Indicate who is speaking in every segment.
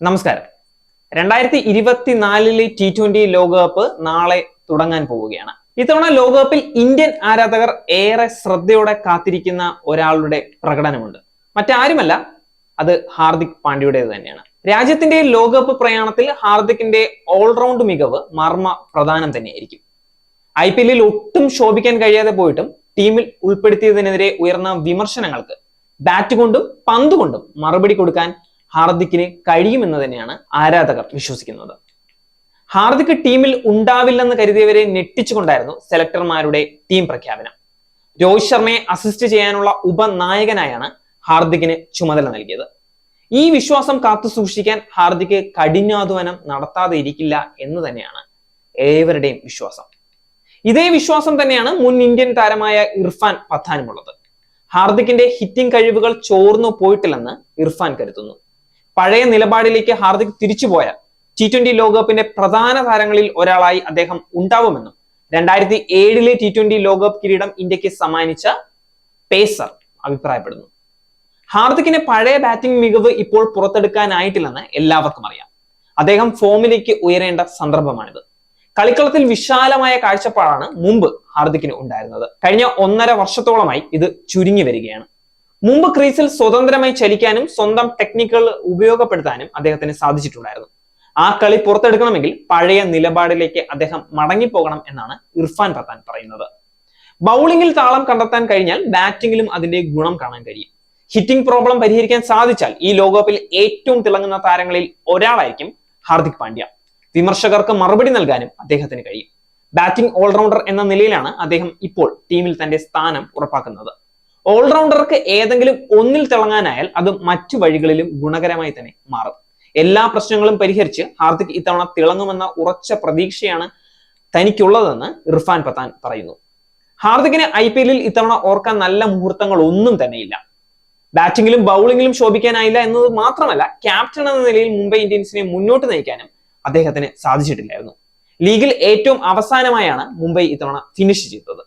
Speaker 1: നമസ്കാരം. 2024 T20 ലോകകപ്പ് നാളെ തുടങ്ങാൻ പോവുകയാണ്. ഇത്തവണ ലോകകപ്പിൽ ഇന്ത്യൻ ആരാധകർ ഏറെ ശ്രദ്ധയോടെ കാത്തിരിക്കുന്ന ഒരാളുടെ പ്രകടനമുണ്ട്. മറ്റാരുമല്ല, അത് ഹാർദിക് പാണ്ഡ്യയുടേത് തന്നെയാണ്. രാജ്യത്തിന്റെ ലോകകപ്പ് പ്രയാണത്തിൽ ഹാർദിക്കിന്റെ ഓൾറൗണ്ട് മികവ് മർമ്മ പ്രധാനം തന്നെയായിരിക്കും. IPL ഒട്ടും ശോഭിക്കാൻ കഴിയാതെ പോയിട്ടും ടീമിൽ ഉൾപ്പെടുത്തിയതിനെതിരെ ഉയർന്ന വിമർശനങ്ങൾക്ക് ബാറ്റ് കൊണ്ടും പന്ത് കൊണ്ടും മറുപടി കൊടുക്കാൻ ഹാർദിക്കിന് കഴിയുമെന്ന് തന്നെയാണ് ആരാധകർ വിശ്വസിക്കുന്നത്. ഹാർദിക് ടീമിൽ ഉണ്ടാവില്ലെന്ന് കരുതിയവരെ ഞെട്ടിച്ചുകൊണ്ടായിരുന്നു സെലക്ടർമാരുടെ ടീം പ്രഖ്യാപനം. രോഹിത് ശർമ്മയെ അസിസ്റ്റ് ചെയ്യാനുള്ള ഉപനായകനായാണ് ഹാർദിക്കിന് ചുമതല നൽകിയത്. ഈ വിശ്വാസം കാത്തു സൂക്ഷിക്കാൻ ഹാർദിക് കഠിനാധ്വാനം നടത്താതെ ഇരിക്കില്ല എന്ന് തന്നെയാണ് ഏവരുടെയും വിശ്വാസം. ഇതേ വിശ്വാസം തന്നെയാണ് മുൻ ഇന്ത്യൻ താരമായ ഇർഫാൻ പത്താനുമുള്ളത്. ഹാർദിക്കിന്റെ ഹിറ്റിംഗ് കഴിവുകൾ ചോർന്നു പോയിട്ടില്ലെന്ന് ഇർഫാൻ കരുതുന്നു. പഴയ നിലപാടിലേക്ക് ഹാർദിക് തിരിച്ചുപോയാൽ T20 ലോകകപ്പിന്റെ പ്രധാന താരങ്ങളിൽ ഒരാളായി അദ്ദേഹം ഉണ്ടാവുമെന്നും 2007 T20 ലോകകപ്പ് കിരീടം ഇന്ത്യക്ക് സമ്മാനിച്ച പേസർ അഭിപ്രായപ്പെടുന്നു. ഹാർദിക്കിന്റെ പഴയ ബാറ്റിംഗ് മികവ് ഇപ്പോൾ പുറത്തെടുക്കാനായിട്ടില്ലെന്ന് എല്ലാവർക്കും അറിയാം. അദ്ദേഹം ഫോമിലേക്ക് ഉയരേണ്ട സന്ദർഭമാണിത്. കളിക്കളത്തിൽ വിശാലമായ കാഴ്ചപ്പാടാണ് മുമ്പ് ഹാർദിക്കിന് ഉണ്ടായിരുന്നത്. കഴിഞ്ഞ 1.5 വർഷത്തോളമായി ഇത് ചുരുങ്ങി വരികയാണ്. മുമ്പ് ക്രീസിൽ സ്വതന്ത്രമായി ചലിക്കാനും സ്വന്തം ടെക്നിക്കുകൾ ഉപയോഗപ്പെടുത്താനും അദ്ദേഹത്തിന് സാധിച്ചിട്ടുണ്ടായിരുന്നു. ആ കളി പുറത്തെടുക്കണമെങ്കിൽ പഴയ നിലപാടിലേക്ക് അദ്ദേഹം മടങ്ങിപ്പോകണം എന്നാണ് ഇർഫാൻ പത്താൻ പറയുന്നത്. ബൗളിംഗിൽ താളം കണ്ടെത്താൻ കഴിഞ്ഞാൽ ബാറ്റിംഗിലും അതിന്റെ ഗുണം കാണാൻ കഴിയും. ഹിറ്റിംഗ് പ്രോബ്ലം പരിഹരിക്കാൻ സാധിച്ചാൽ ഈ ലോകകപ്പിൽ ഏറ്റവും തിളങ്ങുന്ന താരങ്ങളിൽ ഒരാളായിരിക്കും ഹാർദിക് പാണ്ഡ്യ. വിമർശകർക്ക് മറുപടി നൽകാനും അദ്ദേഹത്തിന് കഴിയും. ബാറ്റിംഗ് ഓൾറൗണ്ടർ എന്ന നിലയിലാണ് അദ്ദേഹം ഇപ്പോൾ ടീമിൽ തന്റെ സ്ഥാനം ഉറപ്പാക്കുന്നത്. ഓൾറൗണ്ടർക്ക് ഏതെങ്കിലും ഒന്നിൽ തിളങ്ങാനായാൽ അത് മറ്റു വഴികളിലും ഗുണകരമായി തന്നെ മാറും. എല്ലാ പ്രശ്നങ്ങളും പരിഹരിച്ച് ഹാർദിക് ഇത്തവണ തിളങ്ങുമെന്ന ഉറച്ച പ്രതീക്ഷയാണ് തനിക്കുള്ളതെന്ന് ഇർഫാൻ പത്താൻ പറയുന്നു. ഹാർദിക്കിന് IPL ഇത്തവണ ഓർക്കാൻ നല്ല മുഹൂർത്തങ്ങൾ ഒന്നും തന്നെയില്ല. ബാറ്റിംഗിലും ബൗളിംഗിലും ശോഭിക്കാനായില്ല എന്നത് മാത്രമല്ല, ക്യാപ്റ്റൻ എന്ന നിലയിൽ മുംബൈ ഇന്ത്യൻസിനെ മുന്നോട്ട് നയിക്കാനും അദ്ദേഹത്തിന് സാധിച്ചിട്ടില്ലായിരുന്നു. ലീഗിൽ ഏറ്റവും അവസാനമായാണ് മുംബൈ ഇത്തവണ ഫിനിഷ് ചെയ്തത്.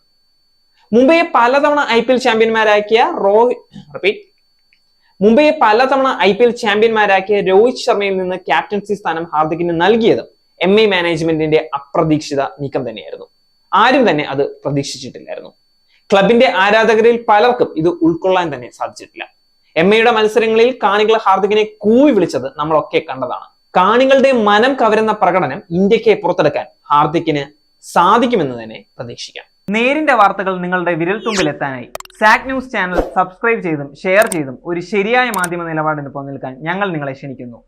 Speaker 1: മുംബൈയെ പലതവണ IPL ചാമ്പ്യന്മാരാക്കിയ രോഹിത് ശർമ്മയിൽ നിന്ന് ക്യാപ്റ്റൻസി സ്ഥാനം ഹാർദിക്കിന് നൽകിയതും MI മാനേജ്മെന്റിന്റെ അപ്രതീക്ഷിത നീക്കം തന്നെയായിരുന്നു. ആരും തന്നെ അത് പ്രതീക്ഷിച്ചിട്ടില്ലായിരുന്നു. ക്ലബിന്റെ ആരാധകരിൽ പലർക്കും ഇത് ഉൾക്കൊള്ളാൻ തന്നെ സാധിച്ചിട്ടില്ല. MIയുടെ മത്സരങ്ങളിൽ കാണികൾ ഹാർദിക്കിനെ കൂവി വിളിച്ചത് നമ്മളൊക്കെ കണ്ടതാണ്. കാണികളുടെ മനം കവരുന്ന പ്രകടനം ഇന്ത്യക്ക് പുറത്തെടുക്കാൻ ഹാർദിക്കിന് സാധിക്കുമെന്ന് തന്നെ പ്രതീക്ഷിക്കാം. നേരിന്റെ വാർത്തകൾ നിങ്ങളുടെ വിരൽത്തുമ്പിൽ എത്താനായി സാക് ന്യൂസ് ചാനൽ സബ്സ്ക്രൈബ് ചെയ്തും ഷെയർ ചെയ്തും ഒരു ശരിയായ മാധ്യമ നിലപാടിന് നിൽക്കാൻ ഞങ്ങൾ നിങ്ങളെ ക്ഷണിക്കുന്നു.